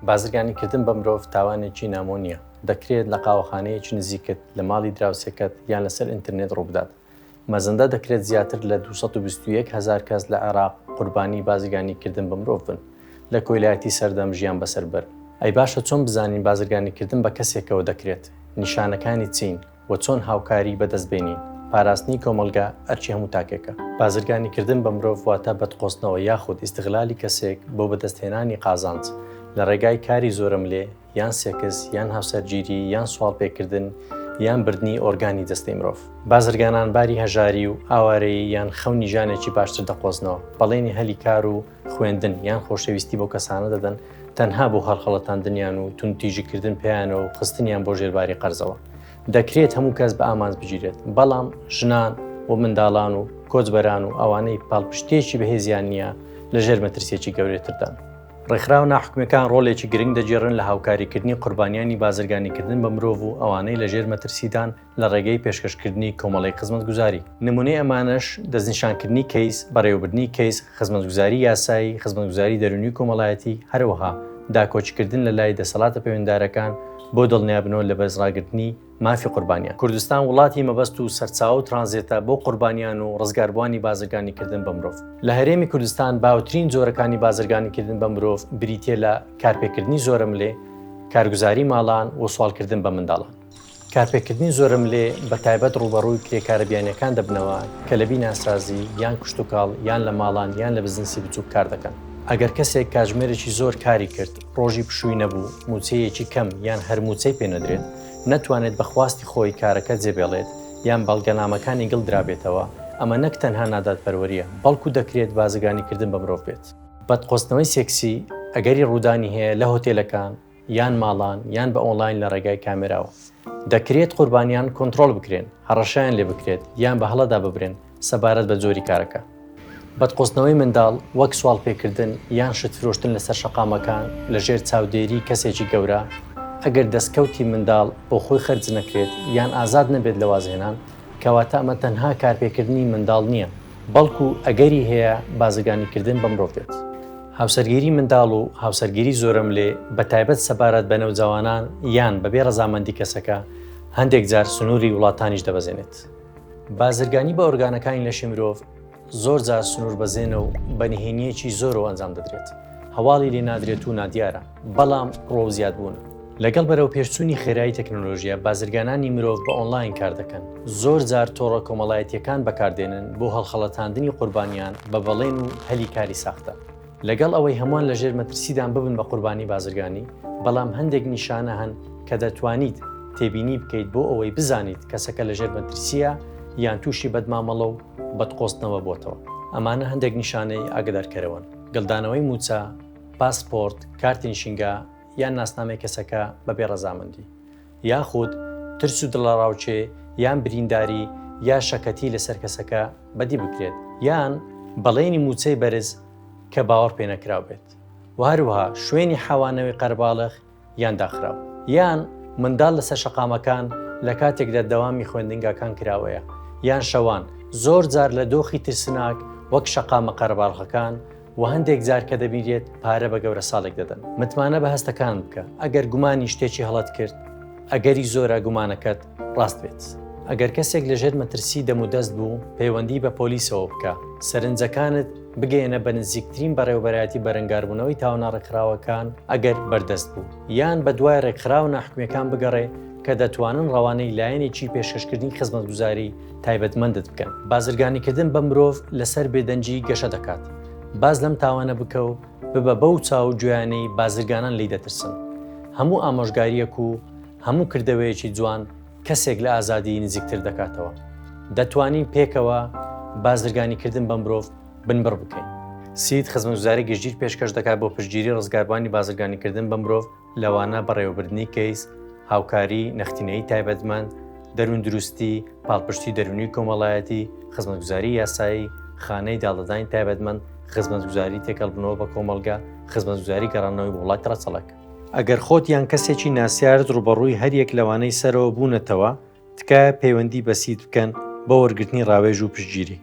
بازرگانیکردن بە مرۆڤ تاوانێکی نامۆ نییە. دەکرێت لە قاوەخانەیەکی نزیکت لە ماڵی دراوسێکت یان لەسەر ئینترنێت ڕووبدات. مەزەندە دەکرێت زیاتر لە 221,000 کەس لە عێراق قوربانی بازرگانیکردن بە مرۆڤ بن لە کۆیلایەتی سەردەم ژیان بەسەربەر. ئەی باشە چۆن بزانین بازرگانیکردن بە کەسێکەوە دەکرێت؟ نیشانەکانی چین و چۆن هاوکاری بەدەستبێنین؟ پاراستنی کۆمەلگا ئەرچی هەموو تاکێکە. بازرگانیکردن بە مرۆڤ واتە بەدقۆستنەوە یاخود ئیستیغلالی کەسێک بۆ بەدەستهێنانی قازانج لە ڕێگای کاری زۆرم لێ یان سێکس یان هاوسەرگیری یان سوال پێکردن یان بردننی ئۆرگانی دەستەی مرۆڤ. بازرگانان باری هەژاری و ئاوارەیی یان خەونی ژانێکی باشتر دەقۆزنەوە، بەڵێنی هەلی کار و خوێندن یان خۆشەویستی بۆ کەسانە دەدەن تەنها بۆ هەڵخەڵەتاندنیان و توندتیژیکردن پێیانەوە و خستنیان بۆ ژێرباری قەرزەوە. دەکرێت هەموو کەس بە ئامانج بگیرێت، بەڵام ژنان و منداڵان و کۆچبەران و ئەوانەی پاڵپشتێکی بەهێزیان نییە لە ژێر مەترسیەکی گەورەتردان. ڕێکخراو ناحکومەکان ڕۆڵێکی گرنگ دەجێڕن لە هاوکاریکردنی قوربانیانی بازرگانیکردن بە مرۆڤ و ئەوانەی لە ژێر مەترسیدان لە ڕێگەی پێشکەشکردنی کۆمەڵی خزمەتگوزاری. نمونەی ئەمانەش دەستنیشانکردنی کەیس، بەڕێوەبردنی کەیس، خزمەتگوزاری یاسایی، خزمەتگوزاری دەرونی کۆمەڵایەتی، هەروەها داکۆچکردن لە لای دەسەڵاتە پەیوەنددارەکان بۆ دڵنیابنەوە لە بەرزڕاگرتنی مافی قوربانیان. کوردستان وڵاتی مەبەست و سەرچاوە و ترانزیتە بۆ قوربانیان و ڕزگاربوانی بازرگانیکردن بە مرۆڤ. لە هەرێمی کوردستان باوترین جۆرەکانی بازرگانیکردن بە مرۆڤ بریتیە لە کارپێکردنی زۆرم لێ، کارگوزاری ماڵان و سوالکردن بە منداڵان. کارپێکردنی زۆرم لێ بە تایبەت ڕوبەڕووی کرێکارە بیانیەکان دەبنەوە کە لە بیناسازی یان کشتتوکاڵ یان لە ماڵان یان لە بزنسی بچووک کار دەکەن. ئەگەر کەسێک کاتژمێرێکی زۆر کاری کرد، ڕۆژی پشووی نەبوو، موچەیەکی کەم یان هەر موچەی پێ نەدرێت، نەتوانێت بەخواستی خۆی کارەکە جێبێڵێت یان بەڵگەنامەکانی گڵ درابێتەوە، ئەمە نەک تەنها نادادپەروەریە، بەڵکو دەکرێت بازرگانیکردن بە مرۆڤ بێت. بەدقۆستنەوەی سێکسی ئەگەری ڕوودانی هەیە لە هۆتێلەکان یان ماڵان یان بە ئۆنلاین لە ڕێگای کامێراوە. دەکرێت قوربانیان کۆنتڕۆڵ بکرێن، هەڕەشیان لێ بکرێت یان بە هەڵەدا ببرێن سەبارەت بە جۆری کارەکە. بەدقۆستنەوەی منداڵ وەک سوال پێکردن یان شت فرۆشتن لەسەر شەقامەکان لە ژێر چاودێری کەسێکی گەورە، ئەگەر دەستکەوتی منداڵ بۆ خۆی خەرج نەکرێت یان ئازاد نەبێت لە وازهێنان، کەواتە ئەمە تەنها کارپێکردنی منداڵ نییە، بەڵکو ئەگەری هەیە بازرگانیکردن بە مرۆڤ بێت. هاوسەرگیری منداڵ و هاوسەرگیری زۆرم لێ بە تایبەت سەبارەت بە نەوجەوانان یان بەبێ ڕەزامەندی کەسەکە هەندێک جار سنووری وڵاتانیش دەبەزێنێت. بازرگانی بە ئۆرگانەکانی لەشی مرۆڤ زۆر جار سنوور بەزێنە و بەنهێنیەکی زۆرەوە ئەنجام دەدرێت. هەواڵی لێ نادرێت و نادیارە، بەڵام ڕۆ زیاد بوون. لەگەڵ بەرەو پێشچوونی خێرایی تەکنۆلۆژیا بازرگانانی مرۆڤ بە ئۆنلاین کار دەکەن. زۆر جار تۆڕە کۆمەڵایەتیەکان بەکاردێنن بۆ هەڵخەڵەتاندنی قوربانیان بە بەڵێن و هەلی کاری ساختە. لەگەڵ ئەوەی هەمووان لە ژێر مەترسیدان ببن بە قوربانی بازرگانی، بەڵام هەندێک نیشانە هەن کە دەتوانیت تێبینی بکەیت بۆ ئەوەی بزانیت کەسەکە لە ژێر مەترسیە یان تووشی بەدمامەڵە و بەدقۆستنەوە بۆتەوە. ئەمانە هەندێک نیشانەی ئاگدارکەرەوەن: گڵدانەوەی موچە، پاسپۆرت، کارتی نیشینگا یان ناسنامەی کەسەکە بەبێ ڕەزامەندی، یاخود ترس و دڵەڕاوچێ یان برینداری یا شەکەتی لەسەر کەسەکە بەدی بکرێت، یان بەڵێنی موچەی بەرز کە باوەڕ پێ نەکراو بێت، و هەروەها شوێنی حەوانەوەی قەرباڵغ یان داخراو، یان منداڵ لەسەر شەقامەکان لە کاتێکدا دەوامی خوێندنگاکان کراوەیە، یان شەوان زۆر جار لە دۆخی ترسناک وەک شەقامە قەرباڵغەکان و هەندێک جار کە دەبیرێت پارە بە گەورە ساڵێک دەدەن. متمانە بە هەستەکان بکە، ئەگەر گومانی شتێکی هەڵەت کرد، ئەگەری زۆرە گومانەکەت ڕاست بێت. ئەگەر کەسێک لە ژێر مەترسی دەمودەست بوو، پەیوەندی بە پۆلیسەوە بکە، سەرنجەکانت بگەێنە بە نزیکترین بەڕێوەبەرایەتی بەرەنگاربوونەوەی تاوانە ڕێکخراوەکان ئەگەر بەردەست بوو، یان بە دوای ڕێکخراو ناحکومیەکان بگەڕێ کە دەتوانن ڕەوانەی لایەنێکی پێشکەشکردنی خزمەتگوزاری تایبەتمەندت بکەن. بازرگانیکردن بە مرۆڤ لەسەر بێدەنجی گەشە دەکات. باز لەم تاوانە بکە و ببە بەو چاو گوێیانەی بازرگانان لی دەترسن. هەموو ئامۆژگاریەک و هەموو کردەوەیەکی جوان کەسێک لە ئازادی نزیکتر دەکاتەوە. دەتوانین پێکەوە بازرگانیکردن بە مرۆڤ بنبڕ بکەین. سید خزمەتگوزاری گشتگیر پێشکەش دەکات بۆ پشتگیری ڕزگاربوانی بازرگانیکردن بە مرۆڤ لەوانە بەڕێوەبردنی کەیس، هاوکاری نەختینەی تایبەتمەند، دەروندروستی، پاڵپشتی دەرونی کۆمەڵایەتی، خزمەتگوزاری یاسایی، خانەی داڵدەدانی تایبەتمەند، خزمەتگوزاری تێکەڵبوونەوە بە کۆمەلگا، خزمەتگوزاری گەڕانەوەی بە وڵاتی ڕەچەڵک. ئەگەر خۆت یان کەسێکی ناسیارت ڕوبەڕووی هەریەک لەوانەی سەرەوە بوونەتەوە، تکایە پەیوەندی بە سید بکەن بە وەرگرتنی ڕاوێژ و پشتگیری.